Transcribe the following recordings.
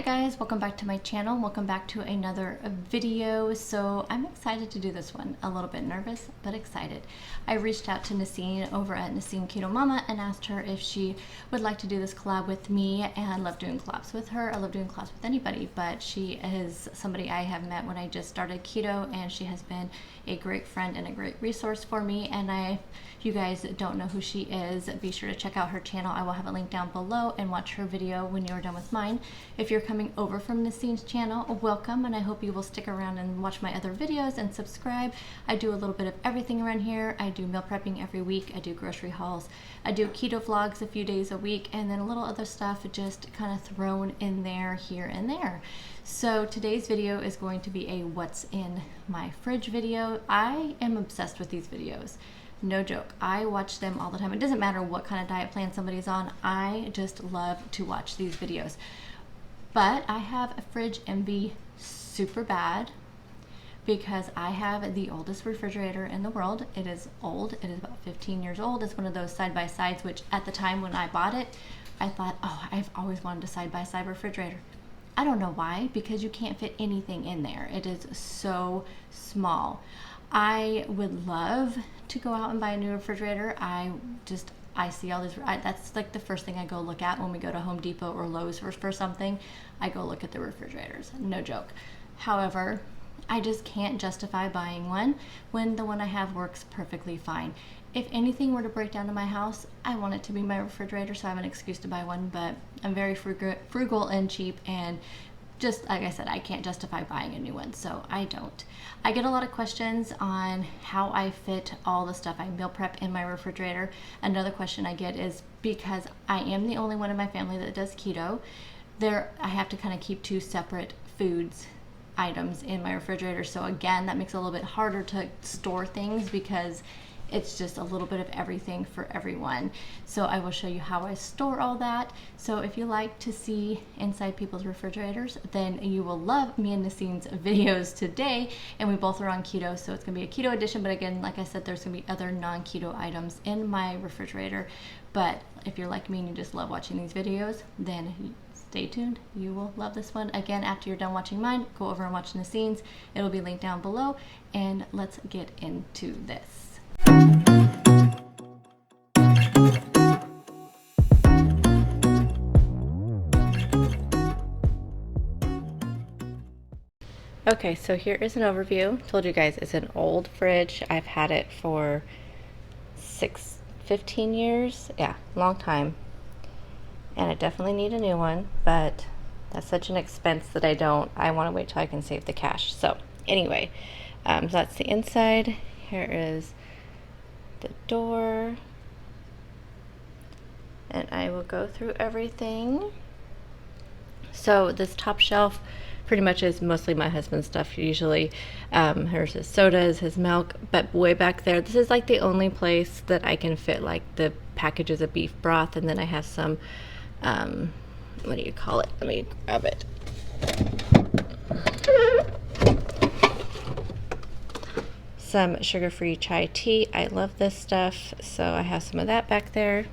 guys, welcome back to my channel. Welcome back to another video. So I'm excited to do this one. A little bit nervous, but excited. I reached out to Nacine over at Nacine Keto Mama and asked her if she would like to do this collab with me, and I love doing collabs with her. I love doing collabs with anybody, but she is somebody I have met when I just started keto, and she has been a great friend and a great resource for me. And if you guys don't know who she is, be sure to check out her channel. I will have a link down below, and watch her video when you're done with mine. If you're coming over from Nacine's channel, welcome, and I hope you will stick around and watch my other videos and subscribe. I do a little bit of everything around here. I do meal prepping every week. I do grocery hauls. I do keto vlogs a few days a week, and then a little other stuff just kind of thrown in there here and there. So today's video is going to be a what's in my fridge video. I am obsessed with these videos. No joke. I watch them all the time. It doesn't matter what kind of diet plan somebody's on. I just love to watch these videos. But I have a fridge envy super bad because I have the oldest refrigerator in the world. It is old. It is about 15 years old. It's one of those side-by-sides, which at the time when I bought it, I thought, oh, I've always wanted a side-by-side refrigerator. I don't know why, because you can't fit anything in there. It is so small. I would love to go out and buy a new refrigerator. I see all these, that's like the first thing I go look at when we go to Home Depot or Lowe's for something. I go look at the refrigerators, no joke. However, I just can't justify buying one when the one I have works perfectly fine. If anything were to break down in my house, I want it to be my refrigerator, so I have an excuse to buy one, but I'm very frugal and cheap, and just like I said, I can't justify buying a new one, so I don't. I get a lot of questions on how I fit all the stuff I meal prep in my refrigerator. Another question I get is because I am the only one in my family that does keto, I have to kind of keep two separate foods items in my refrigerator. So again, that makes it a little bit harder to store things because it's just a little bit of everything for everyone. So I will show you how I store all that. So if you like to see inside people's refrigerators, then you will love me and Nacine's videos today. And we both are on keto, so it's gonna be a keto edition. But again, like I said, there's gonna be other non-keto items in my refrigerator. But if you're like me and you just love watching these videos, then stay tuned. You will love this one. Again, after you're done watching mine, go over and watch Nacine's. It'll be linked down below. And let's get into this. Okay, so here is an overview. Told you guys it's an old fridge. I've had it for 15 years. Yeah, long time. And I definitely need a new one, but that's such an expense that I want to wait till I can save the cash. So anyway, so that's the inside. Here is the door, and I will go through everything. So this top shelf pretty much is mostly my husband's stuff usually. Here's his sodas, his milk, but way back there, this is like the only place that I can fit like the packages of beef broth, and then I have some, what do you call it? Let me grab it. Some sugar-free chai tea. I love this stuff, so I have some of that back there.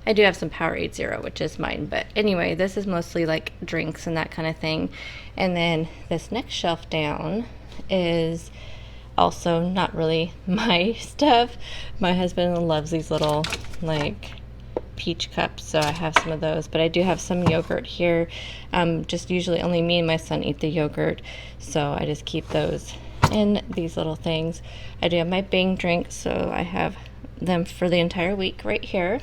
I do have some Powerade Zero, which is mine, but anyway, this is mostly like drinks and that kind of thing. And then this next shelf down is also not really my stuff. My husband loves these little like peach cups, so I have some of those, but I do have some yogurt here. Just usually only me and my son eat the yogurt, so I just keep those in these little things. I do have my Bing drinks, so I have them for the entire week right here.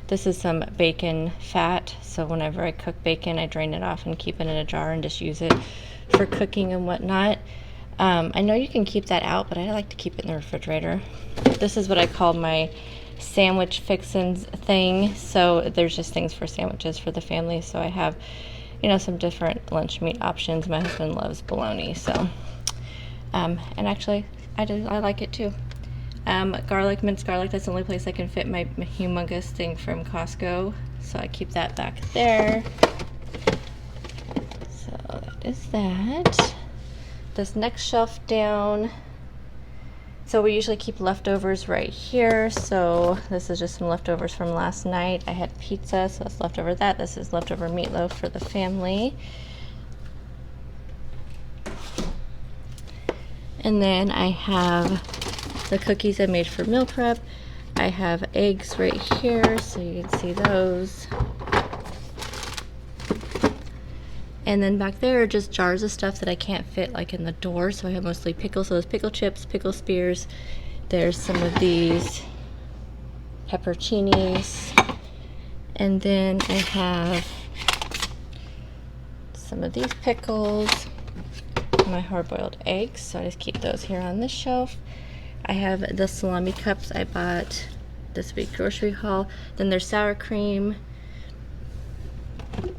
This is some bacon fat, so whenever I cook bacon, I drain it off and keep it in a jar and just use it for cooking and whatnot. I know you can keep that out, but I like to keep it in the refrigerator. This is what I call my sandwich fixins thing, so there's just things for sandwiches for the family. So I have, you know, some different lunch meat options. My husband loves bologna, so and actually I like it too. Garlic, minced garlic, that's the only place I can fit my humongous thing from Costco, so I keep that back there. So that is that. This next shelf down, So we usually keep leftovers right here. So this is just some leftovers from last night. I had pizza, so that's leftover that. This is leftover meatloaf for the family. And then I have the cookies I made for meal prep. I have eggs right here, so you can see those. And then back there are just jars of stuff that I can't fit like in the door, so I have mostly pickles. So there's pickle chips, pickle spears. There's some of these pepperoncinis. And then I have some of these pickles, my hard-boiled eggs, so I just keep those here on this shelf. I have the salami cups I bought this week grocery haul. Then there's sour cream. What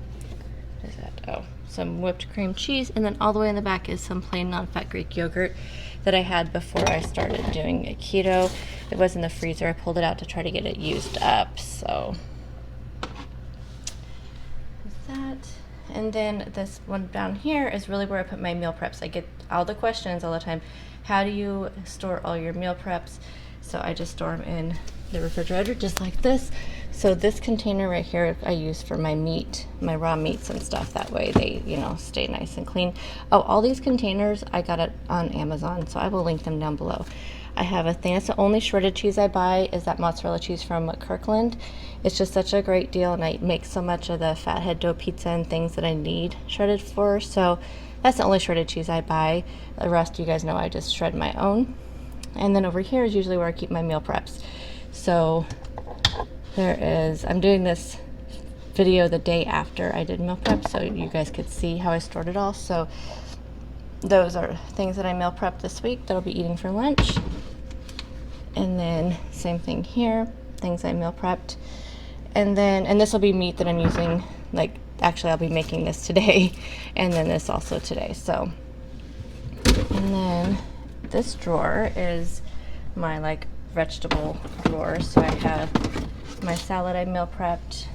is that? Oh, some whipped cream cheese, and then all the way in the back is some plain non-fat Greek yogurt that I had before I started doing a keto. It was in the freezer. I pulled it out to try to get it used up, so there's that. And then this one down here is really where I put my meal preps. I get all the questions all the time. How do you store all your meal preps? So I just store them in the refrigerator just like this. So this container right here I use for my meat, my raw meats and stuff. That way they, you know, stay nice and clean. Oh, all these containers I got it on Amazon, so I will link them down below. I have a thing. That's the only shredded cheese I buy is that mozzarella cheese from Kirkland. It's just such a great deal, and I make so much of the fathead dough pizza and things that I need shredded for. So that's the only shredded cheese I buy. The rest, you guys know, I just shred my own. And then over here is usually where I keep my meal preps. So there is, I'm doing this video the day after I did meal prep, so you guys could see how I stored it all. So those are things that I meal prepped this week that I'll be eating for lunch. And then same thing here, things I meal prepped. And then, and this will be meat that I'm using, like, actually I'll be making this today, and then this also today. So, and then this drawer is my like vegetable drawer. So I have my salad I meal prepped,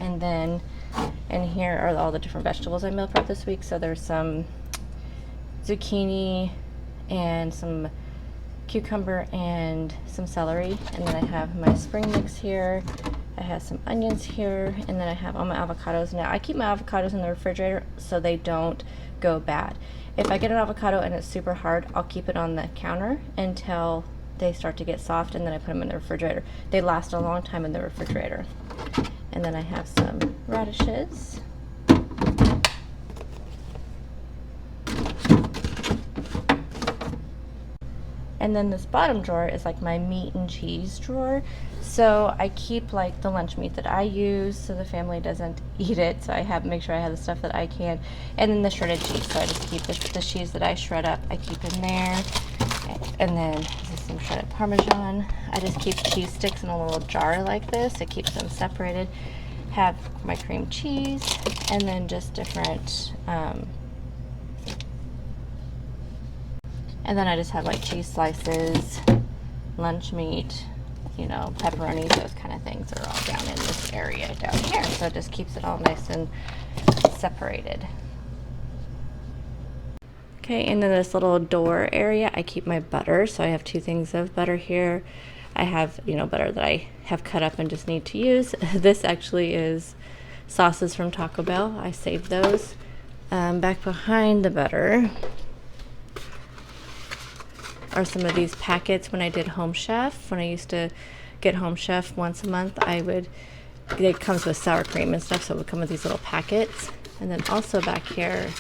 and then in here are all the different vegetables I meal prepped this week. So there's some zucchini and some cucumber and some celery, and then I have my spring mix here. I have some onions here, and then I have all my avocados. Now I keep my avocados in the refrigerator so they don't go bad. If I get an avocado and it's super hard, I'll keep it on the counter until they start to get soft, and then I put them in the refrigerator. They last a long time in the refrigerator. And then I have some radishes. And then this bottom drawer is like my meat and cheese drawer. So I keep like the lunch meat that I use so the family doesn't eat it. So I make sure I have the stuff that I can. And then the shredded cheese. So I just keep the cheese that I shred up, I keep in there. And then this is some shredded Parmesan. I just keep cheese sticks in a little jar like this. It keeps them separated. Have my cream cheese, and then just different and then I just have like cheese slices, lunch meat, you know, pepperonis, those kind of things are all down in this area down here. So it just keeps it all nice and separated. Okay, and then this little door area, I keep my butter. So I have two things of butter here. I have, you know, butter that I have cut up and just need to use. This actually is sauces from Taco Bell. I saved those. Back behind the butter are some of these packets when I did Home Chef. When I used to get Home Chef once a month, it comes with sour cream and stuff, so it would come with these little packets. And then also back here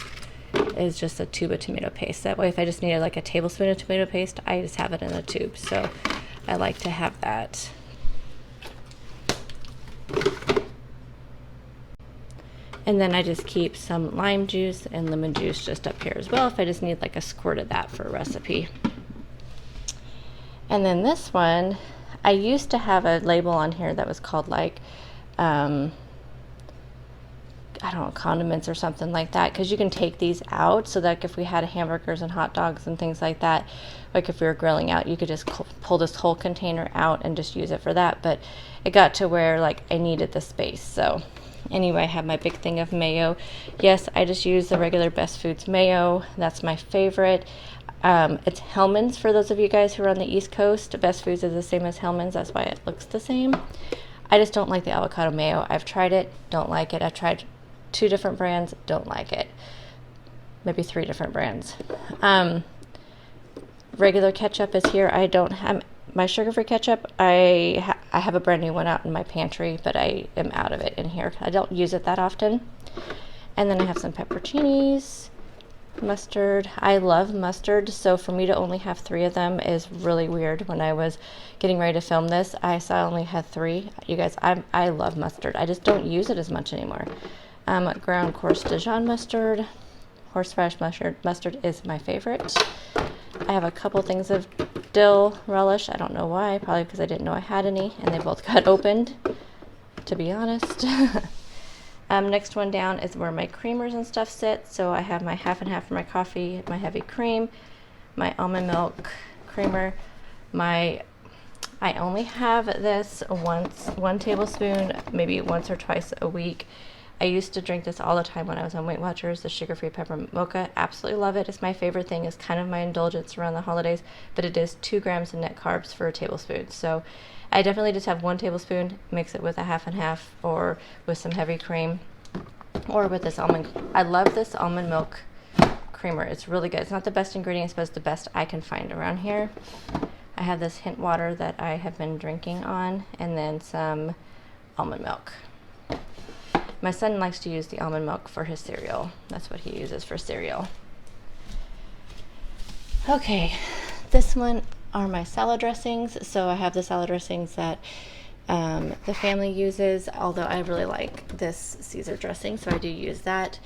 is just a tube of tomato paste. That way if I just needed like a tablespoon of tomato paste, I just have it in a tube. So I like to have that. And then I just keep some lime juice and lemon juice just up here as well if I just need like a squirt of that for a recipe. And then this one, I used to have a label on here that was called like, I don't know, condiments or something like that, because you can take these out so that if we had hamburgers and hot dogs and things like that, like if we were grilling out, you could just pull this whole container out and just use it for that. But it got to where like I needed the space. So anyway, I have my big thing of mayo. Yes, I just use the regular Best Foods mayo. That's my favorite. It's Hellmann's for those of you guys who are on the East Coast. Best Foods is the same as Hellmann's. That's why it looks the same. I just don't like the avocado mayo. I've tried it, don't like it. I've tried 2 different brands, don't like it. Maybe 3 different brands. Regular ketchup is here. I don't have my sugar-free ketchup. I have a brand new one out in my pantry, but I am out of it in here. I don't use it that often. And then I have some pepperoncinis, mustard. I love mustard, so for me to only have 3 of them is really weird. When I was getting ready to film this, I saw I only had 3. You guys, I love mustard. I just don't use it as much anymore. Ground coarse Dijon mustard. Horseradish mustard is my favorite. I have a couple things of dill relish. I don't know why, probably because I didn't know I had any, and they both got opened, to be honest. Next one down is where my creamers and stuff sit. So I have my half and half for my coffee, my heavy cream, my almond milk creamer. I only have this 1 tablespoon, maybe once or twice a week. I used to drink this all the time when I was on Weight Watchers, the sugar-free peppermint mocha. Absolutely love it. It's my favorite thing. It's kind of my indulgence around the holidays, but it is 2 grams of net carbs for a tablespoon. So I definitely just have 1 tablespoon, mix it with a half and half, or with some heavy cream, or with this almond. I love this almond milk creamer. It's really good. It's not the best ingredients, but it's the best I can find around here. I have this hint water that I have been drinking on, and then some almond milk. My son likes to use the almond milk for his cereal. That's what he uses for cereal. Okay, this one are my salad dressings. So I have the salad dressings that the family uses, although I really like this Caesar dressing, so I do use that.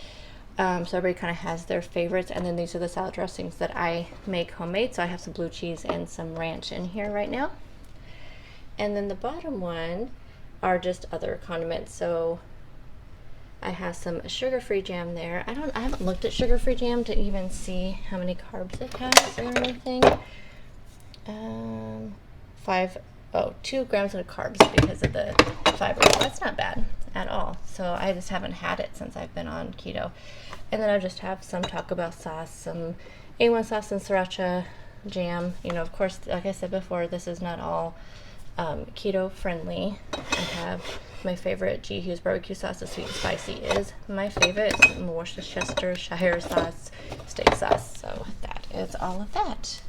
So everybody kind of has their favorites, and then these are the salad dressings that I make homemade. So I have some blue cheese and some ranch in here right now. And then the bottom one are just other condiments. So I have some sugar-free jam there. I haven't looked at sugar-free jam to even see how many carbs it has or anything. 2 grams of carbs because of the fiber. That's not bad at all. So I just haven't had it since I've been on keto. And then I just have some Taco Bell sauce, some A1 sauce and sriracha jam. You know, of course, like I said before, this is not all keto friendly. I have my favorite G. Hughes barbecue sauce, the sweet and spicy is my favorite. It's Worcestershire sauce, steak sauce. So that is all of that.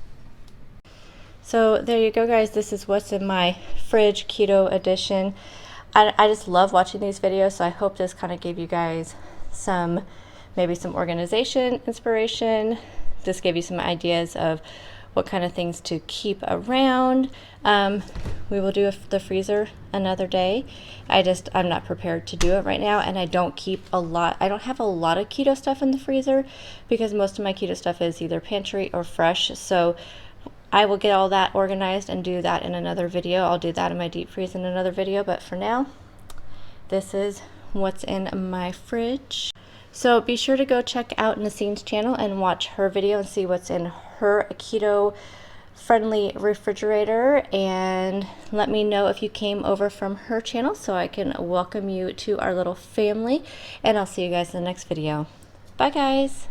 So there you go, guys. This is what's in my fridge, keto edition. I just love watching these videos, so I hope this kind of gave you guys maybe some organization, inspiration. Just gave you some ideas of what kind of things to keep around. We will do the freezer another day. I'm not prepared to do it right now, and I don't have a lot of keto stuff in the freezer because most of my keto stuff is either pantry or fresh. So I will get all that organized and do that in another video. I'll do that in my deep freeze in another video, but for now, this is what's in my fridge. So be sure to go check out Nacine's channel and watch her video and see what's in her keto friendly refrigerator, and let me know if you came over from her channel so I can welcome you to our little family, and I'll see you guys in the next video. Bye guys.